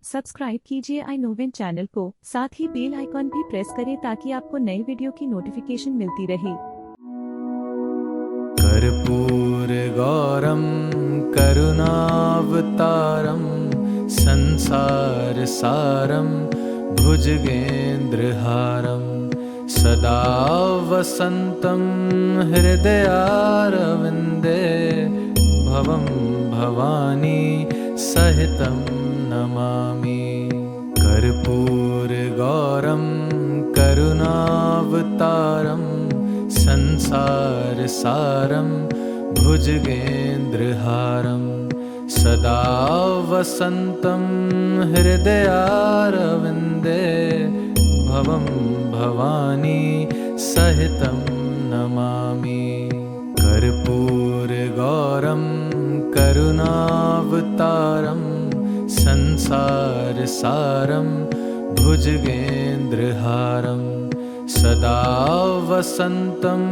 Subscribe कीजिए iNoVin channel को, साथ ही बेल आइकॉन भी प्रेस करें ताकि आपको नए वीडियो की नोटिफिकेशन मिलती रहे। कर्पूरगौरं करुणावतारं संसारसारं भुजगेन्द्रहारं सदा वसन्तं हृदयारविन्दे भवं भवानी सहितं नमामि। कर्पूरगौरं करुणावतारं संसारसारं भुजगेन्द्रहारं सदा वसन्तं हृदयारविन्दे भवं भवानी सहितं नमामि। कर्पूरगौरं करुणावतारं संसारसारं भुजगेन्द्रहारं सदा वसन्तं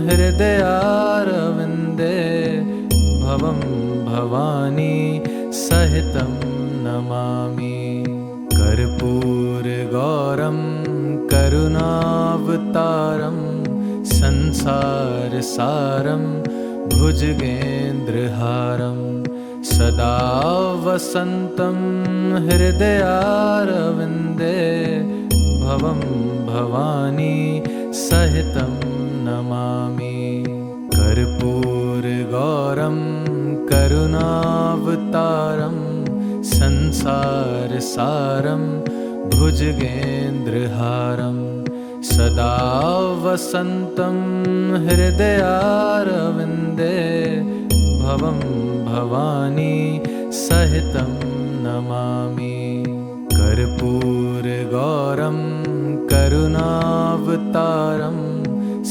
हृदयारविन्दे भवं भवानी सहितं नमामि। कर्पूरगौरं करुणावतारं संसारसारं भुजगेन्द्रहारं सदा वसन्तं हृदयारविन्दे भवं भवानी सहितं नमामि। कर्पूरगौरं करुणावतारं संसारसारं भुजगेन्द्रहारं सदा वसन्तं हृदयारविन्दे भवं भवानी सहितं नमामि। कर्पूरगौरं करुणावतारं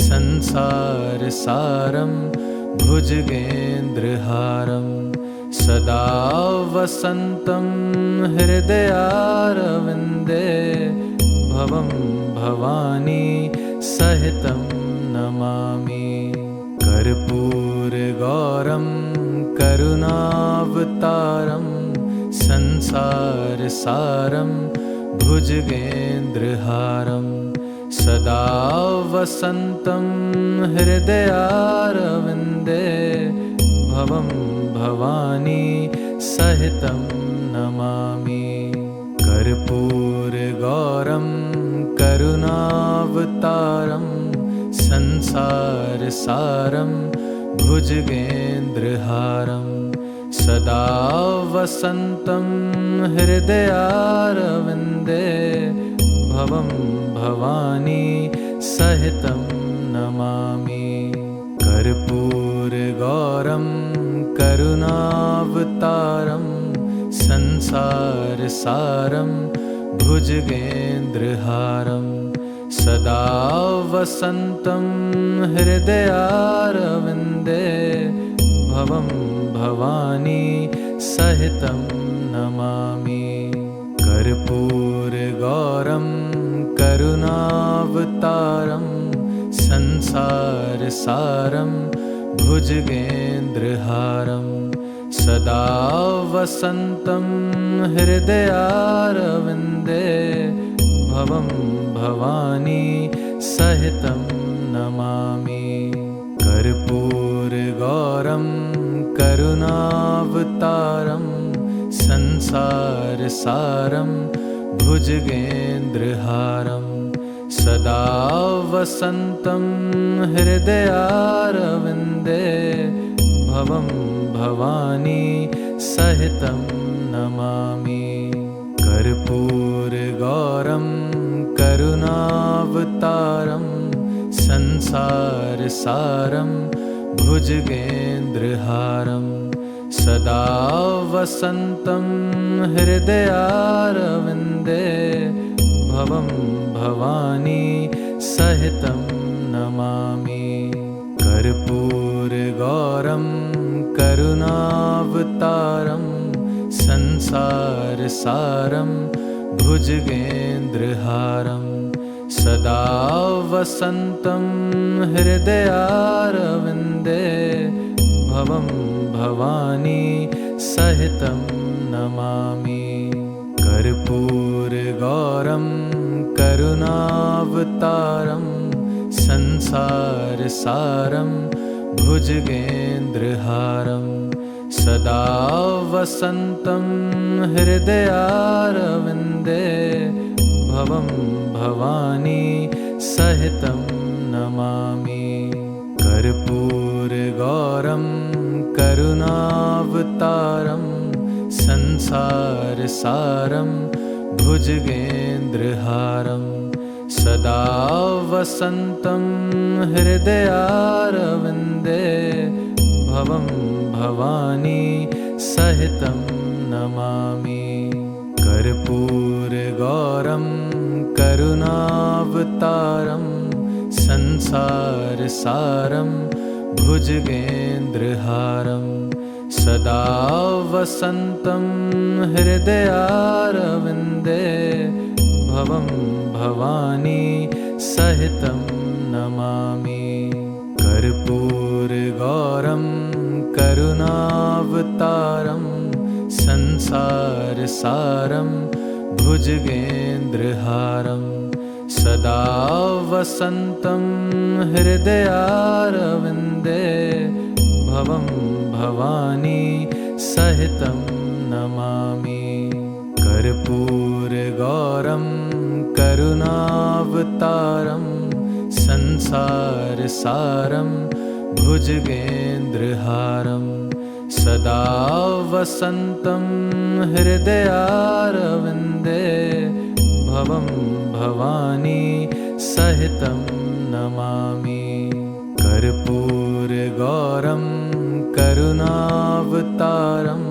संसारसारं भुजगेन्द्रहारं सदा वसन्तं हृदयारविन्दे भवं भवानी सहितं नमामि। कर्पूरगौरं करुणावतारं संसारसारं भुजगेन्द्रहारं सदा वसन्तं हृदयारविन्दे भवं भवानी सहितं नमामि। कर्पूरगौरं करुणावतारं संसारसारं भुजगेन्द्रहारं सदा वसन्तं हृदयारविन्दे भवं भवानी सहितं नमामि। कर्पूरगौरं करुणावतारं संसारसारं भुजगेन्द्रहारं सदा वसन्तं हृदयारविन्दे भवं भवानी सहितं नमामि। कर्पूरगौरं करुणावतारं संसारसारं भुजगेन्द्रहारं सदा वसन्तं हृदयारविन्दे भवं भवानी सहितं नमामि। कर्पूरगौरं करुणावतारं संसारसारं भुजगेन्द्रहारं सदा वसन्तं हृदयारविन्दे भवं भवानी सहितं नमामि। कर्पूरगौरं करुणावतारं संसारसारं भुजगेन्द्रहारं सदा वसन्तं हृदयारविन्दे भवं भवानी सहितं नमामि। कर्पूरगौरं करुणावतारं संसारसारं भुजगेन्द्रहारं सदा वसन्तं हृदयारविन्दे भवं भवानी सहितं नमामि। कर्पूरगौरं करुणावतारं संसारसारं भुजगेन्द्रहारं सदा वसन्तं हृदयारविन्दे भवं भवानी सहितं नमामि। कर्पूरगौरं करुणावतारं संसारसारं भुजगेन्द्रहारं सदा वसन्तं हृदयारविन्दे भवं भवानी सहितं नमामि। कर्पूरगौरं करुणावतारं संसारसारं भुजगेन्द्रहारं सदा वसन्तं हृदयारविन्दे भवं भवानी सहितं नमामि। कर्पूरगौरं करुणावतारं संसारसारं भुजगेन्द्रहारं सदा वसन्तं हृदयारविन्दे भवं भवानी सहितं नमामि। कर्पूरगौरं करुणावतारं संसारसारं भुजगेन्द्रहारं सदा वसन्तं हृदयारविन्दे भवं भवानी सहितं नमामि। कर्पूरगौरं करुणावतारं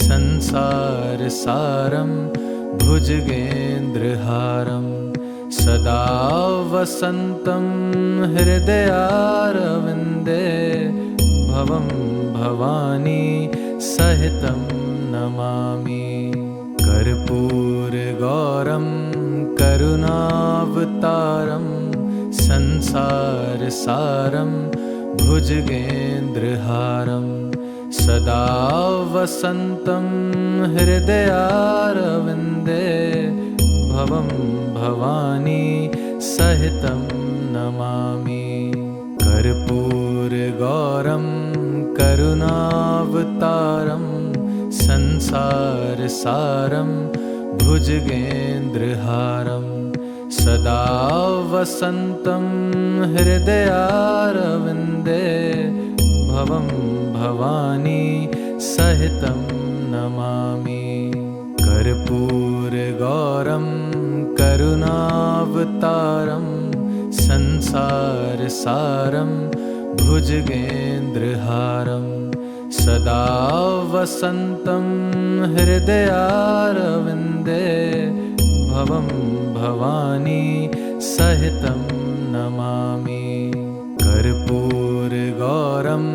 संसारसारं भुजगेन्द्रहारं सदा वसन्तं हृदयारविन्दे भवं भवानी सहितं नमामि। कर्पूरगौरं करुणावतारं संसारसारं भुजगेन्द्रहारं सदा वसन्तं हृदयारविन्दे भवं भवानी सहितं नमामि। कर्पूरगौरं करुणावतारं संसारसारं भुजगेन्द्रहारं सदा वसन्तं हृदयारविन्दे भवं भवानी सहितं नमामि। कर्पूरगौरं करुणावतारं संसारसारं भुजगेन्द्रहारं सदा वसन्तं हृदयारविन्दे भवं भवानी सहितं नमामि। कर्पूरगौरं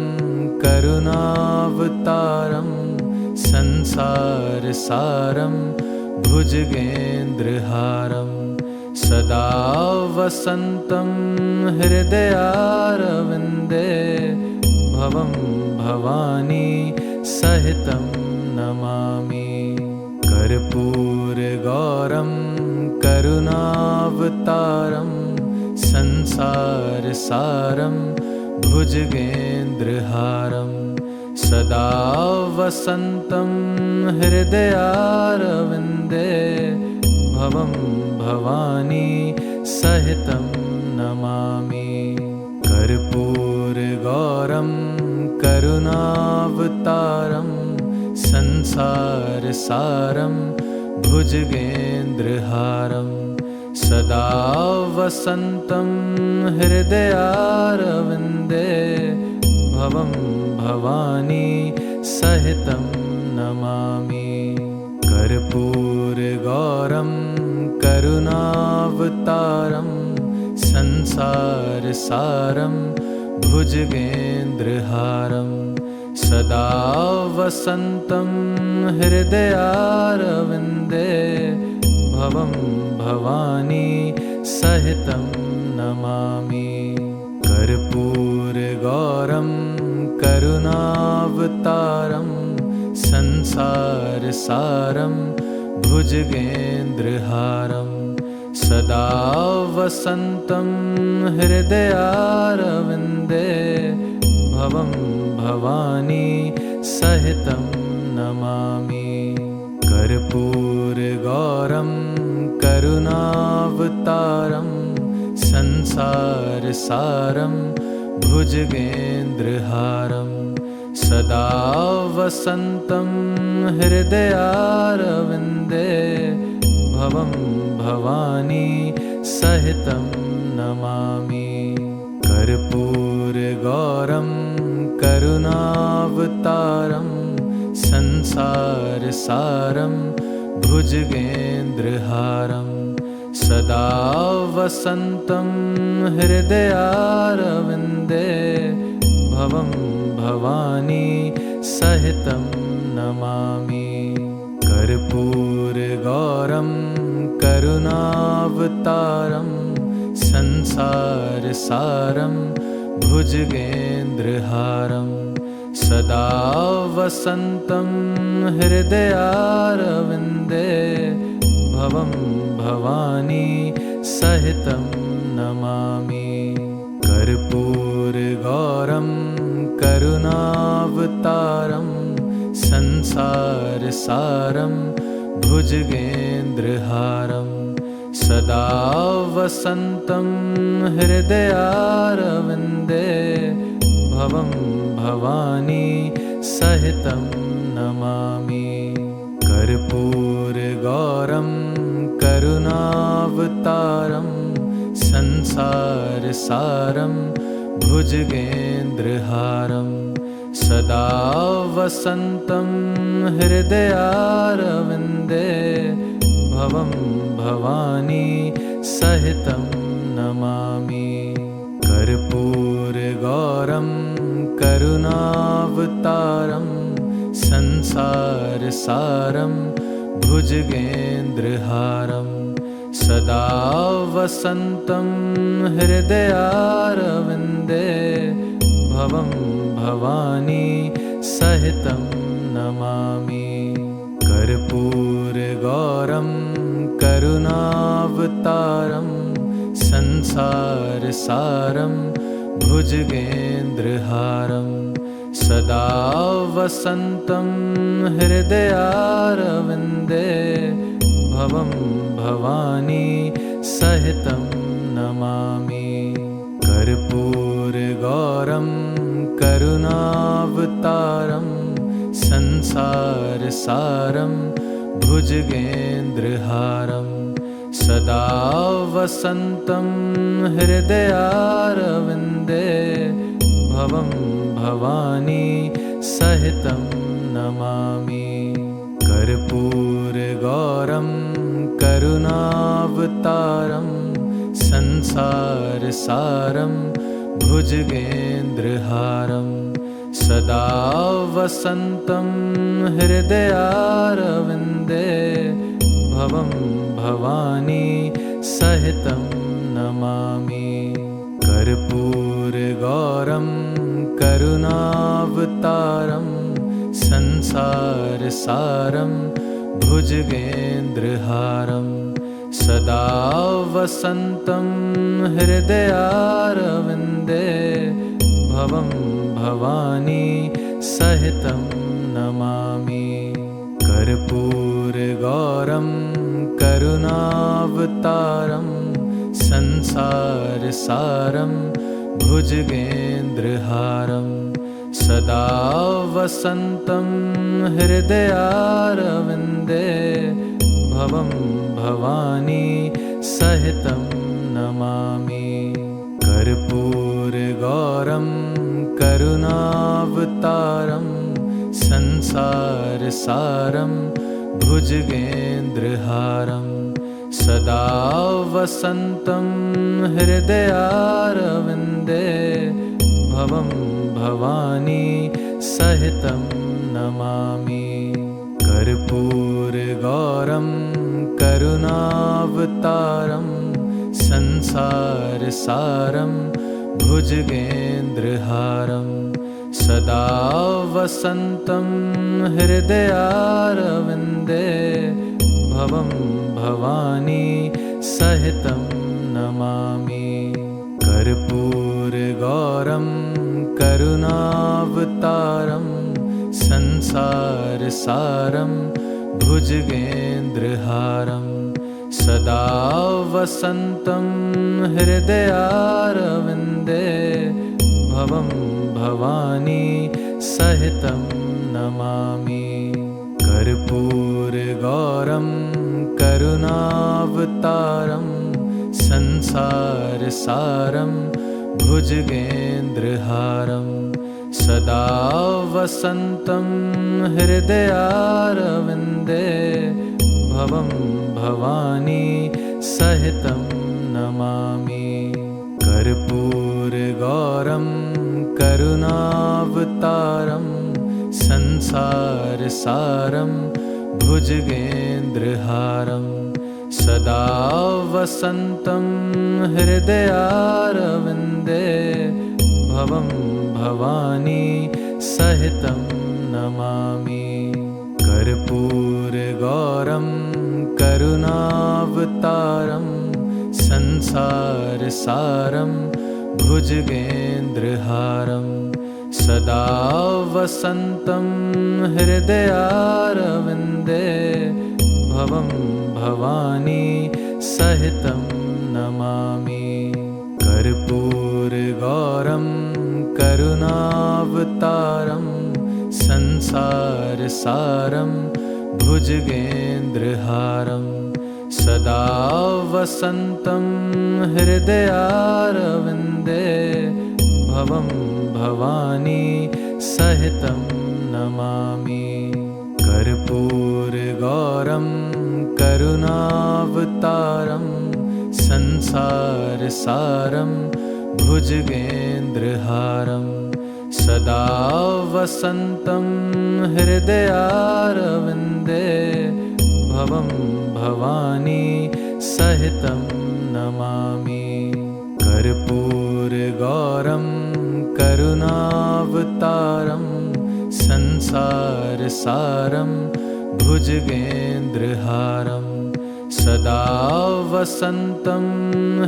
करुणावतारं संसारसारं भुजगेन्द्रहारं सदा वसन्तं हृदयारविन्दे भवं भवानी सहितं नमामि। कर्पूरगौरं करुणावतारं संसारसारं भुजगेन्द्रहारं सदा वसन्तं हृदयारविन्दे भवं भवानी सहितं नमामि। कर्पूरगौरं करुणावतारं संसारसारं भुजगेन्द्रहारं सदा वसन्तं हृदयारविन्दे भवं भवानी सहितं नमामि। कर्पूरगौरं करुणावतारं संसारसारं भुजगेन्द्रहारं सदा वसन्तं हृदयारविन्दे भवं भवानी सहितं नमामि। कर्पूरगौरं करुणावतारं संसारसारं भुजगेन्द्रहारं सदा वसन्तं हृदयारविन्दे भवं भवानी सहितं नमामि। कर्पूरगौरं करुणावतारं संसारसारं भुजगेन्द्रहारं सदा वसन्तं हृदयारविन्दे भवं भवानी सहितं नमामि। कर्पूरगौरं करुणावतारं संसारसारं भुजगेन्द्रहारं सदा वसन्तं हृदयारविन्दे भवं भवानी सहितं नमामि। कर्पूरगौरं करुणावतारं संसारसारं भुजगेन्द्रहारं सदा वसन्तं हृदयारविन्दे भवं भवानी सहितं नमामि। कर्पूरगौरं करुणावतारं संसारसारं भुजगेन्द्रहारं सदा वसन्तं हृदयारविन्दे भवं भवानी सहितं नमामि। कर्पूरगौरं करुणावतारं संसारसारं भुजगेन्द्रहारं सदा वसन्तं हृदयारविन्दे भवं भवानी सहितं नमामि। कर्पूरगौरं करुणावतारं संसारसारं भुजगेन्द्रहारं सदा वसन्तं हृदयारविन्दे भवं भवानी सहितं नमामि। कर्पूरगौरं करुणावतारं संसारसारं भुजगेन्द्रहारं सदा वसन्तं हृदयारविन्दे भवं भवानी सहितं नमामि। कर्पूरगौरं करुणावतारं संसारसारं भुजगेन्द्रहारं सदा वसन्तं हृदयारविन्दे भवं भवानी सहितं नमामि। कर्पूरगौरं करुणावतारं संसारसारं भुजगेन्द्रहारं सदा वसन्तं हृदयारविन्दे भवं भवानी सहितं नमामि। कर्पूरगौरं करुणावतारं संसारसारं भुजगेन्द्रहारं सदा वसन्तं हृदयारविन्दे भवं भवानी सहितं नमामि। कर्पूरगौरं करुणावतारं संसारसारं भुजगेन्द्रहारं सदा वसन्तं हृदयारविन्दे भवं भवानी सहितं नमामि। कर्पूरगौरं करुणावतारं संसारसारं भुजगेन्द्रहारं सदा वसन्तं हृदयारविन्दे भवं भवानी सहितं नमामि। कर्पूरगौरं करुणावतारं संसारसारं भुजगेन्द्रहारं सदा वसन्तं हृदयारविन्दे भवं भवानी सहितं नमामि। कर्पूरगौरं करुणावतारं संसारसारं भुजगेन्द्रहारं सदा वसन्तं हृदयारविन्दे भवं भवानी सहितं नमामि। कर्पूरगौरं करुणावतारं संसारसारं भुजगेन्द्रहारं सदा वसन्तं हृदयारविन्दे भवं भवानी सहितं नमामि। कर्पूरगौरं करुणावतारं संसारसारं भुजगेन्द्रहारं सदा वसन्तं हृदयारविन्दे भवं भवानी सहितं नमामि। कर्पूरगौरं करुणावतारं संसारसारं भुजगेन्द्रहारं सदा वसन्तं हृदयारविन्दे भवं भवानी सहितं नमामि। कर्पूरगौरं करुणावतारं संसारसारं भुजगेन्द्रहारं सदा वसन्तं हृदयारविन्दे भवं भवानी सहितं नमामि। कर्पूरगौरं करुणावतारं संसारसारं भुजगेन्द्रहारं सदा वसन्तं हृदयारविन्दे भवं भवानी सहितं नमामि। कर्पूरगौरं करुणावतारं संसारसारं भुजगेन्द्रहारं सदा वसन्तं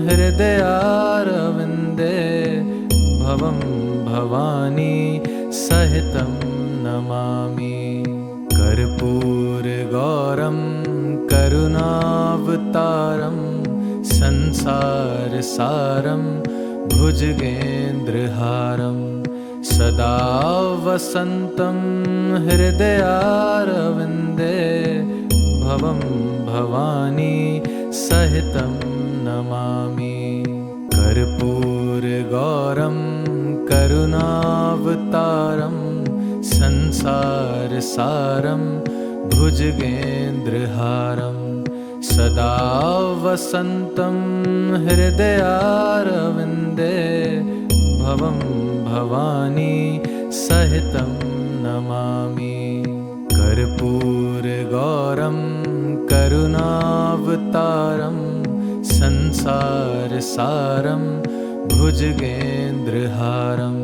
हृदयारविन्दे भवं भवानी सहितं नमामि। कर्पूरगौरं करुणावतारं संसारसारं भुजगेन्द्रहारं सदा वसन्तं हृदयारविन्दे भवं भवानी सहितं नमामि। कर्पूरगौरं करुणावतारं संसारसारं भुजगेन्द्रहारं सदा वसन्तं हृदयारविन्दे भवं भवानी सहितं नमामि। कर्पूरगौरं करुणावतारं संसारसारं भुजगेन्द्रहारं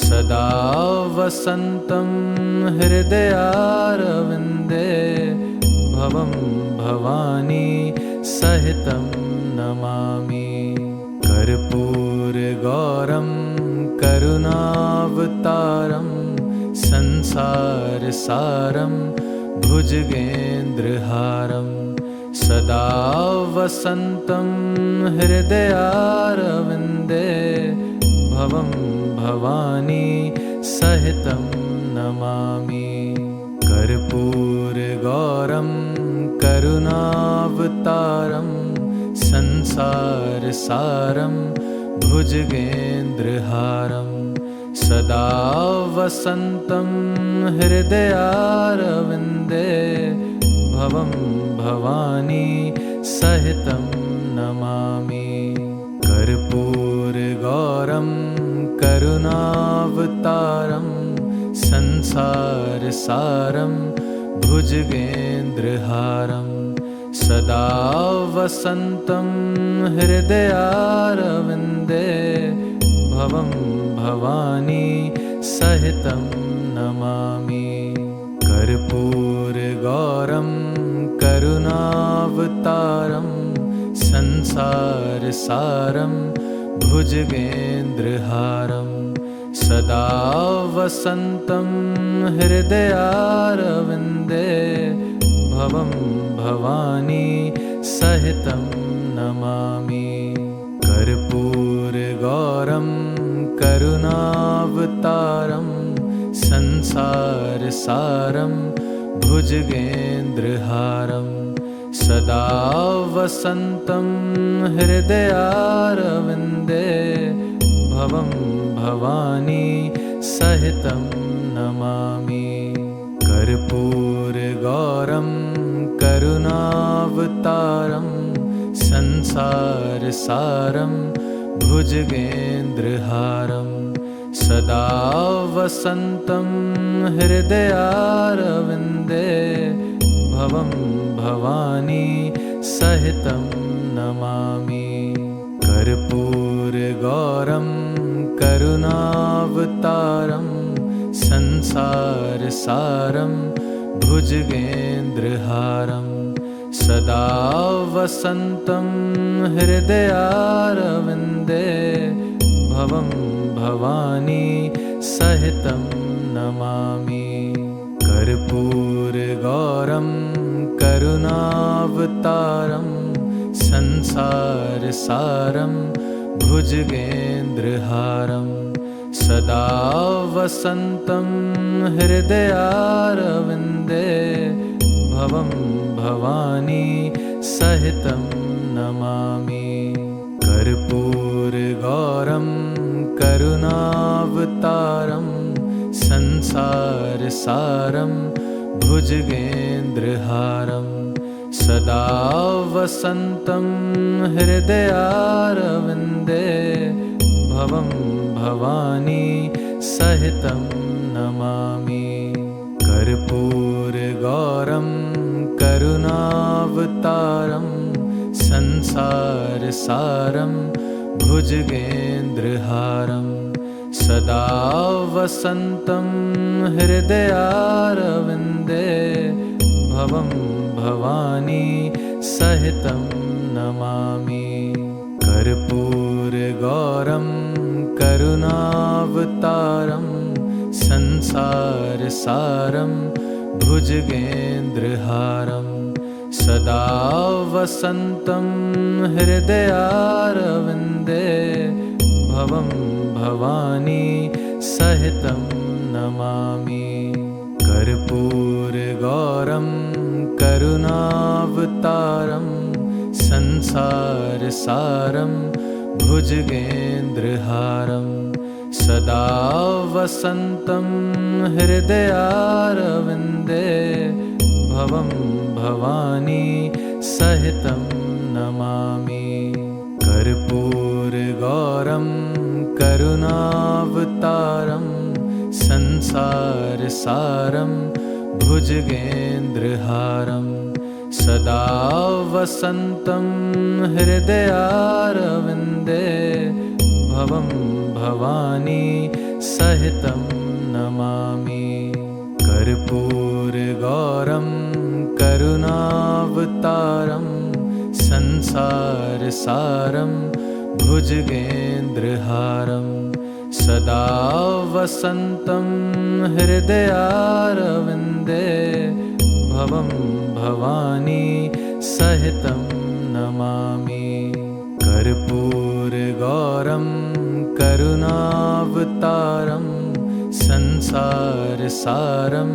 सदा वसन्तं हृदयारविन्दे भवं भवानी सहितं नमामि। कर्पूरगौरं करुणावतारं संसारसारं भुजगेन्द्रहारं सदा वसन्तं हृदयारविन्दे भवं भवानी सहितं नमामि। कर्पूरगौरं करुणावतारं संसारसारं भुजगेन्द्रहारं सदा वसन्तं हृदयारविन्दे भवं भवानी सहितं नमामि। कर्पूरगौरं करुणावतारं संसारसारं भुजगेन्द्रहारं सदा वसन्तं हृदयारविन्दे भवं भवानी सहितं नमामि। कर्पूरगौरं करुणा करुणावतारं संसारसारं भुजगेन्द्रहारं सदा वसन्तं हृदयारविन्दे भवं भवानी सहितं नमामि। कर्पूरगौरं करुणावतारं संसारसारं भुजगेन्द्रहारं सदा वसन्तं हृदयारविन्दे भवं भवानी सहितं नमामि। कर्पूरगौरं करुणावतारं संसारसारं भुजगेन्द्रहारं सदा वसन्तं हृदयारविन्दे भवं भवानी सहितं नमामि। कर्पूरगौरं करुणावतारं संसारसारं भुजगेन्द्रहारं सदा वसन्तं हृदयारविन्दे भवं भवानी सहितं नमामि। कर्पूरगौरं करुणावतारं संसारसारं भुजगेन्द्रहारं सदा वसन्तं हृदयारविन्दे भवं भवानी सहितं नमामि। कर्पूरगौरं करुणावतारं संसारसारं भुजगेन्द्रहारं सदा वसन्तं हृदयारविन्दे भवं भवानी सहितं नमामि। कर्पूरगौरं करुणावतारं संसारसारं भुजगेन्द्रहारं सदा वसन्तं हृदयारविन्दे भवं भवानी सहितं नमामि। कर्पूरगौरं करुणावतारं संसारसारं भुजगेन्द्रहारं सदा वसन्तं हृदयारविन्दे भवं भवानी सहितं नमामि। कर्पूरगौरं करुणावतारं संसारसारं भुजगेन्द्रहारं सदा वसन्तं हृदयारविन्दे भवं भवानी सहितं नमामि। कर्पूरगौरं करुणावतारं संसारसारं भुजगेन्द्रहारं सदा वसन्तं हृदयारविन्दे भवं भवानी सहितं नमामि। कर्पूरगौरं करुणावतारं संसारसारं भुजगेन्द्रहारं सदा वसन्तं हृदयारविन्दे भवं भवानी सहितं नमामि। कर्पूरगौरं करुणावतारं संसारसारं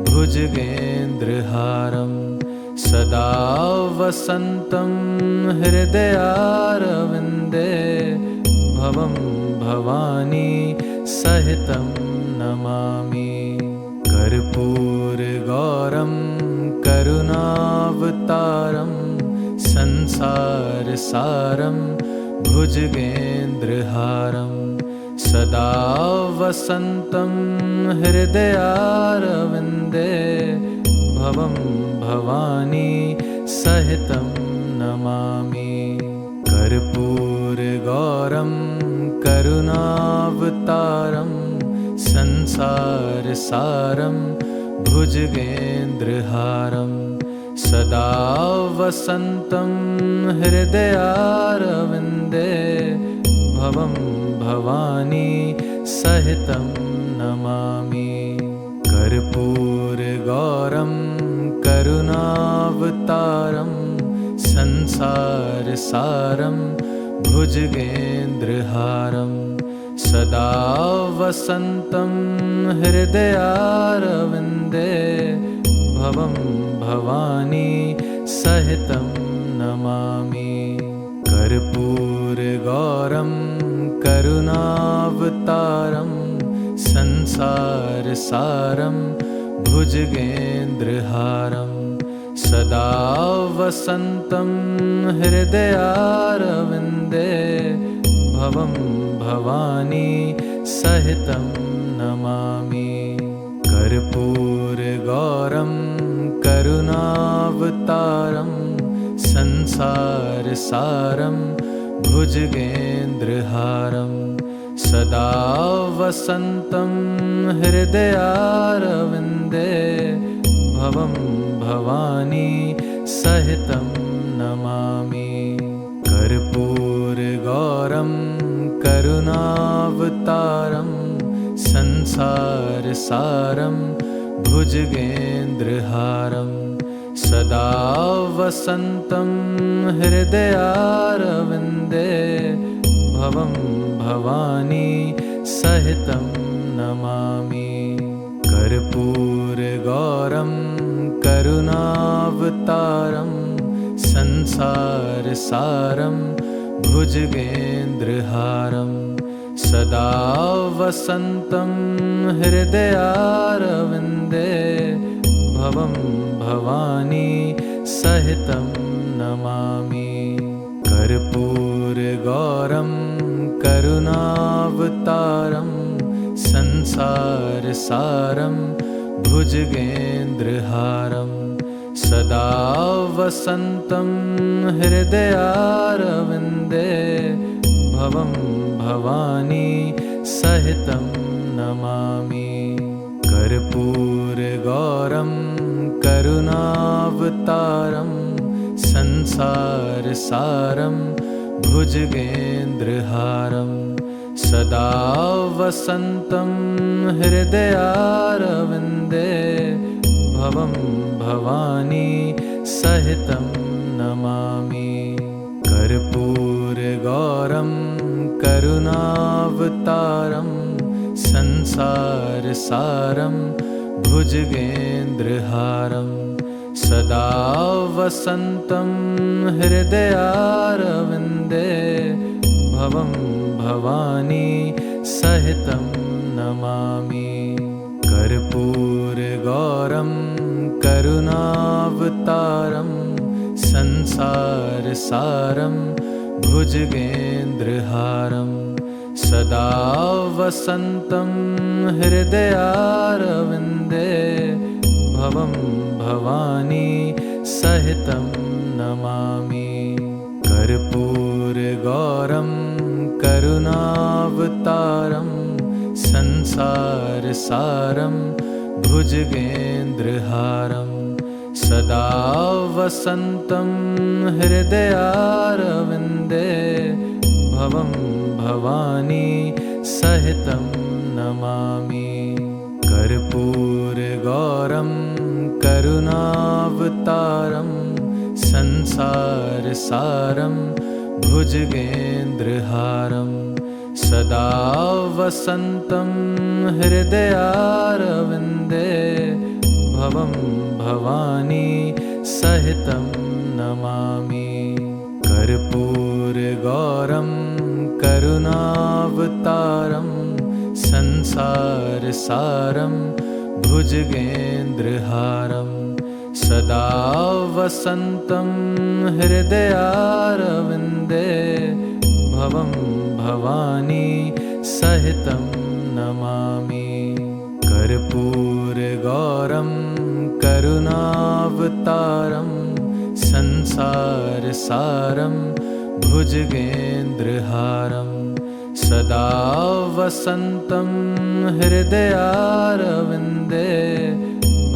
भुजगेन्द्रहारं सदा वसन्तं हृदयारविन्दे भवं भवानी सहितं नमामि। कर्पूरगौरं करुणावतारं संसारसारं भुजगेन्द्रहारं सदा वसन्तं हृदयारविन्दे भवं भवानी सहितं नमामि। कर्पूरगौरं करुणावतारं संसारसारं भुजगेन्द्रहारं सदा वसन्तं हृदयारविन्दे भवं भवानी सहितं नमामि कर्पूरगौरं करुणावतारं संसारसारं भुजगेन्द्रहारं सदा वसन्तं हृदयारविन्दे भवं भवानी सहितं नमामि कर्पूरगौरं करुणावतारं संसारसारं भुजगेन्द्रहारं सदा वसन्तं हृदयारविन्दे भवं भवानी सहितं नमामि कर्पूरगौरं करुणावतारं संसारसारं भुजगेन्द्रहारं सदा वसन्तं हृदयारविन्दे भवं भवानी सहितं नमामि कर्पूरगौरं करुणावतारं संसारसारं भुजगेन्द्रहारं सदा वसन्तं हृदयारविन्दे भवं भवानी सहितं नमामि कर्पूरगौरं करुणावतारं संसारसारं भुजगेन्द्रहारं सदा वसन्तं हृदयारविन्दे भवं भवानी सहितं नमामि कर्पूरगौरं करुणावतारं संसारसारं भुजगेन्द्रहारं सदा वसन्तं हृदयारविन्दे भवं भवानी सहितं नमामि कर्पूरगौरं करुणावतारं संसारसारं भुजगेन्द्रहारं सदा वसन्तं हृदयारविन्दे भवं भवानी सहितं नमामि कर्पूरगौरं करुणावतारं संसारसारं भुजगेन्द्रहारं सदा वसन्तं हृदयारविन्दे भवं भवानी सहितं नमामि कर्पूरगौरं करुणावतारं संसारसारं भुजगेन्द्रहारं सदा वसन्तं हृदयारविन्दे भवं भवानी सहितं नमामि कर्पूरगौरं करुणावतारं संसारसारं भुजगेन्द्रहारं सदा वसन्तं हृदयारविन्दे भवं भवानी सहितं नमामि कर्पूरगौरं करुणावतारं संसारसारं भुजगेन्द्रहारं सदा वसन्तं हृदयारविन्दे भवं भवानी सहितं नमामि कर्पूरगौरं करुणावतारं संसारसारं भुजगेन्द्रहारं सदा वसन्तं हृदयारविन्दे भवं भवानी सहितं नमामि कर्पूरगौरं करुणावतारं संसारसारं भुजगेन्द्रहारं सदा वसन्तं हृदयारविन्दे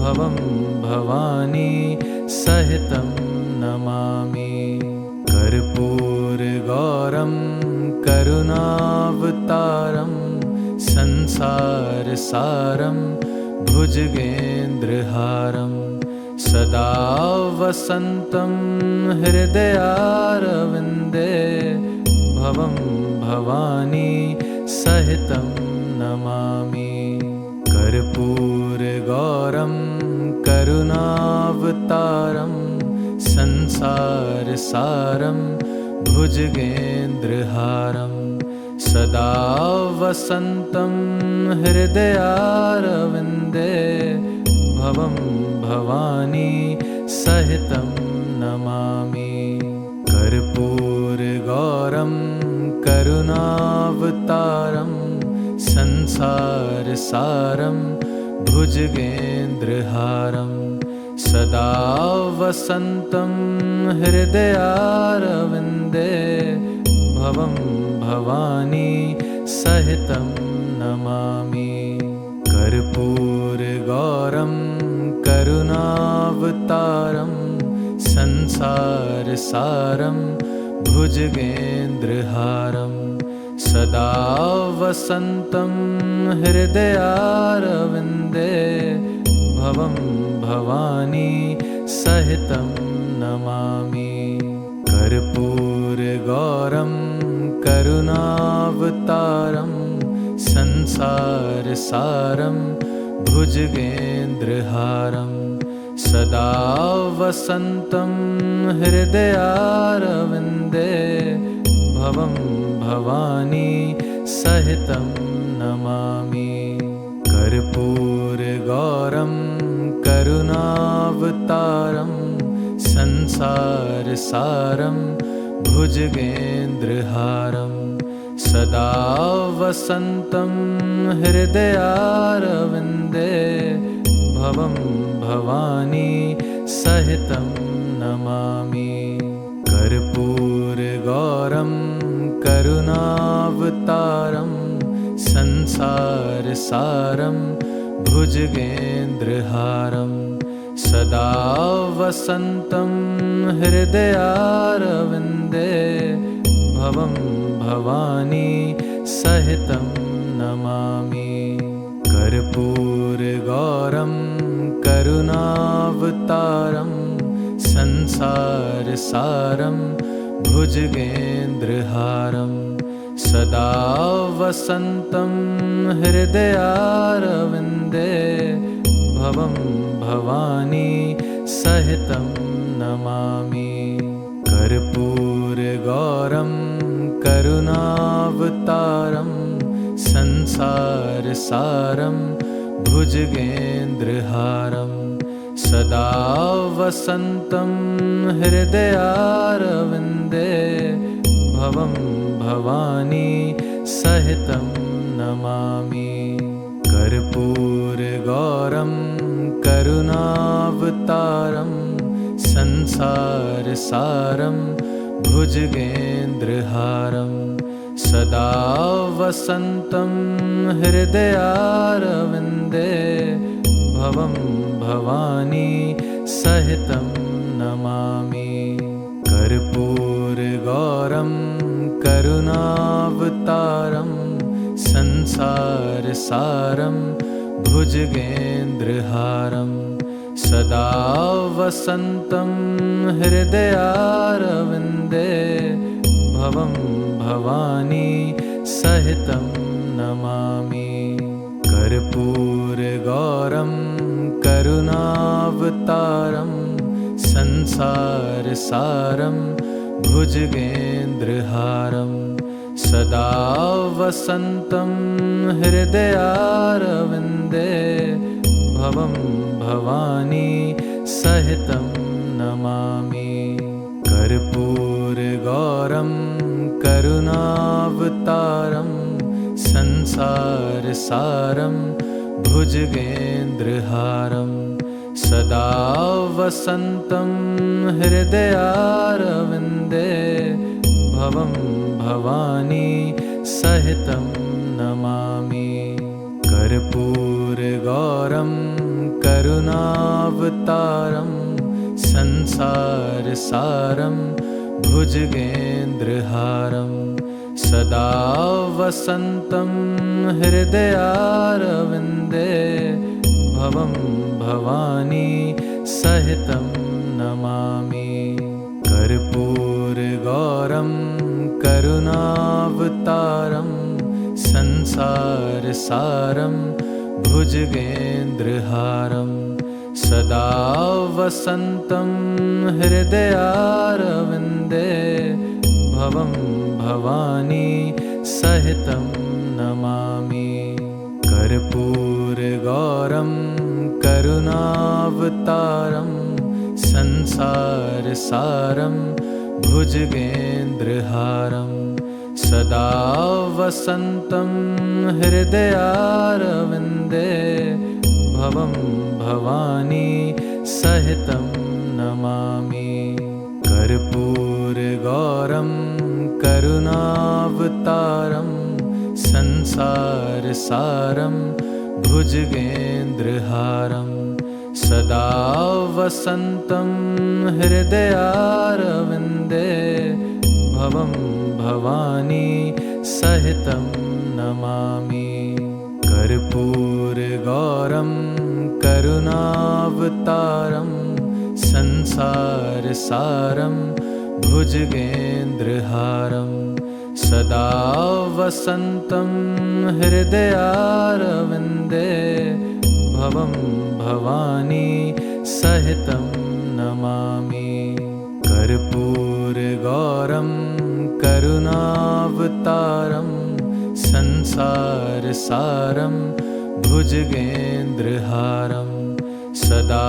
भवं भवानी सहितं नमामि। कर्पूरगौरं करुणावतारं संसारसारं भुजगेन्द्रहारं सदा वसन्तं हृदयारविन्दे भवं भवानी सहितं नमामि। कर्पूरगौरं करुणावतारं संसारसारं भुजगेन्द्रहारं सदा वसन्तं हृदयारविन्दे भवं भवानी सहितं नमामि। कर्पूरगौरं करुणावतारं संसारसारं भुजगेन्द्रहारं सदा वसन्तं हृदयारविन्दे भवं भवानी सहितं नमामि। कर्पूरगौरं करुणावतारं संसारसारं भुजगेन्द्रहारं सदा वसन्तं हृदयारविन्दे भवं भवानी सहितं नमामि। कर्पूरगौरं करुणावतारं संसारसारं भुजगेन्द्रहारं सदा वसन्तं हृदयारविन्दे भवं भवानी सहितं नमामि। कर्पूरगौरं करुणावतारं संसारसारं भुजगेन्द्रहारं सदा वसन्तं हृदयारविन्दे भवं भवानी सहितं नमामि। कर्पूरगौरं करुणावतारं संसारसारं भुजगेन्द्रहारं सदा वसन्तं हृदयारविन्दे भवं भवानी सहितं नमामि। कर्पूरगौरं करुणावतारं संसारसारं भुजगेन्द्रहारं सदा वसन्तं हृदयारविन्दे भवं भवानी सहितं नमामि। कर्पूरगौरं करुणावतारं संसारसारं भुजगेन्द्रहारं सदा वसन्तं हृदयारविन्दे भवं भवानी सहितं नमामि। कर्पूरगौरं करुणावतारं संसारसारं भुजगेन्द्रहारं सदा वसन्तं हृदयारविन्दे भवं भवानी सहितं नमामि। कर्पूरगौरं करुणावतारं संसारसारं भुजगेन्द्रहारं सदा वसन्तं हृदयारविन्दे भवं भवानी सहितं नमामि। कर्पूरगौरं करुणावतारं संसारसारं भुजगेन्द्रहारं सदा वसन्तं हृदयारविन्दे भवं भवानी सहितं नमामि। कर्पूरगौरं करुणावतारं संसारसारं भुजगेन्द्रहारं सदा वसन्तं हृदयारविन्दे भवं भवानी सहितं नमामि। कर्पूरगौरं करुणावतारं करुणावतारं संसारसारं भुजगेन्द्रहारं सदा वसन्तं हृदयारविन्दे भवं भवानी सहितं नमामि। कर्पूरगौरं करुणावतारं संसारसारं भुजगेन्द्रहारं सदा वसन्तं हृदयारविन्दे भवं भवानी सहितं नमामि। कर्पूरगौरं करुणावतारं संसारसारं भुजगेन्द्रहारं सदा वसन्तं हृदयारविन्दे भवं भवानी सहितं नमामि। कर्पूरगौरं करुणावतारं संसारसारं भुजगेन्द्रहारं सदा वसन्तं हृदयारविन्दे भवं भवानी सहितं नमामि। कर्पूरगौरं करुणावतारं संसारसारं भुजगेन्द्रहारं सदा वसन्तं हृदयारविन्दे भवं भवानी सहितं नमामि। कर्पूरगौरं करुणावतारं संसारसारं भुजगेन्द्रहारं सदा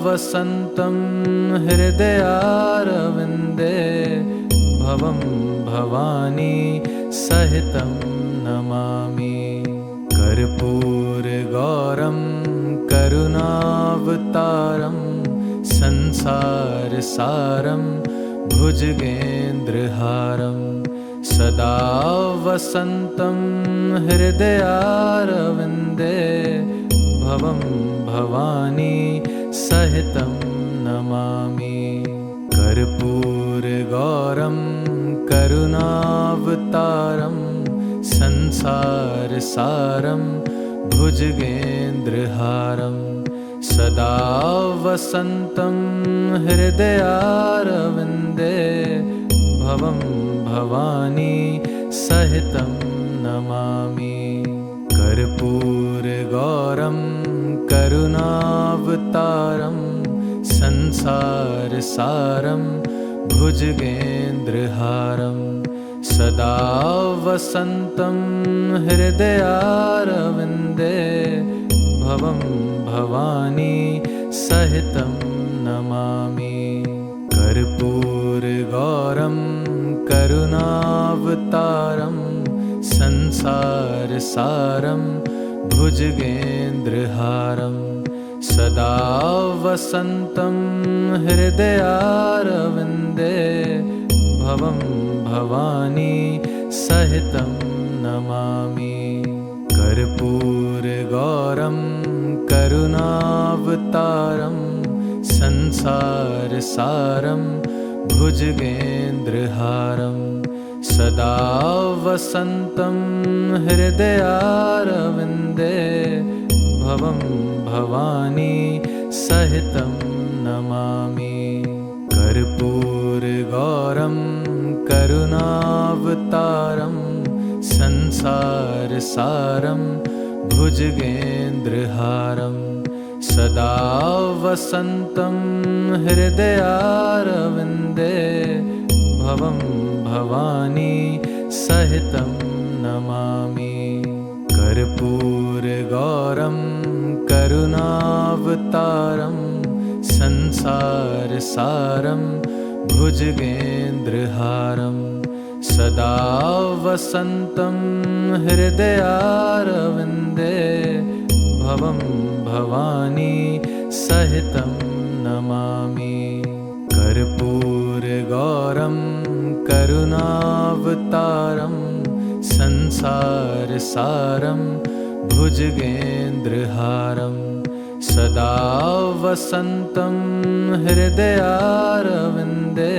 वसन्तं हृदयारविन्दे भवं भवानी सहितं नमामि। कर्पूरगौरं करुणावतारं संसारसारं भुजगेन्द्रहारं सदा वसन्तं हृदयारविन्दे भवं भवानी सहितं नमामि। कर्पूरगौरं करुणावतारं संसारसारं भुजगेन्द्रहारं सदा वसन्तं हृदयारविन्दे भवं भवानी सहितं नमामि। कर्पूरगौरं करुणावतारं संसारसारं भुजगेन्द्रहारं सदा वसन्तं हृदयारविन्दे भवं भवानी सहितं नमामि। कर्पूरगौरं करुणावतारं संसारसारं भुजगेन्द्रहारं सदा वसन्तं हृदयारविन्दे भवं भवानी सहितं नमामि। कर्पूरगौरं करुणावतारं संसारसारं भुजगेन्द्रहारं सदा वसन्तं हृदयारविन्दे भवं भवानी सहितं नमामि। कर्पूरगौरं करुणावतारं संसारसारं भुजगेन्द्रहारं सदा वसन्तं हृदयारविन्दे भवं भवानी सहितं नमामि। कर्पूरगौरं करुणावतारं संसारसारं भुजगेन्द्रहारं सदा वसन्तं हृदयारविन्दे भवं भवानी सहितं नमामि। कर्पूरगौरं करुणावतारं संसारसारं भुजगेन्द्रहारं सदा वसन्तं हृदयारविन्दे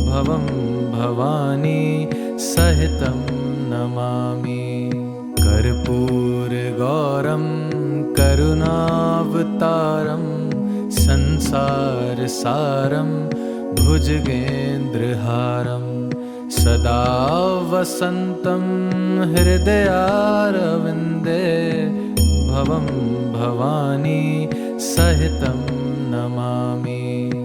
भवं भवानी सहितं नमामि। कर्पूरगौरं करुणावतारं संसारसारं भुजगेन्द्रहारं सदा वसन्तं हृदयारविन्दे भवं भवानी सहितं नमामि।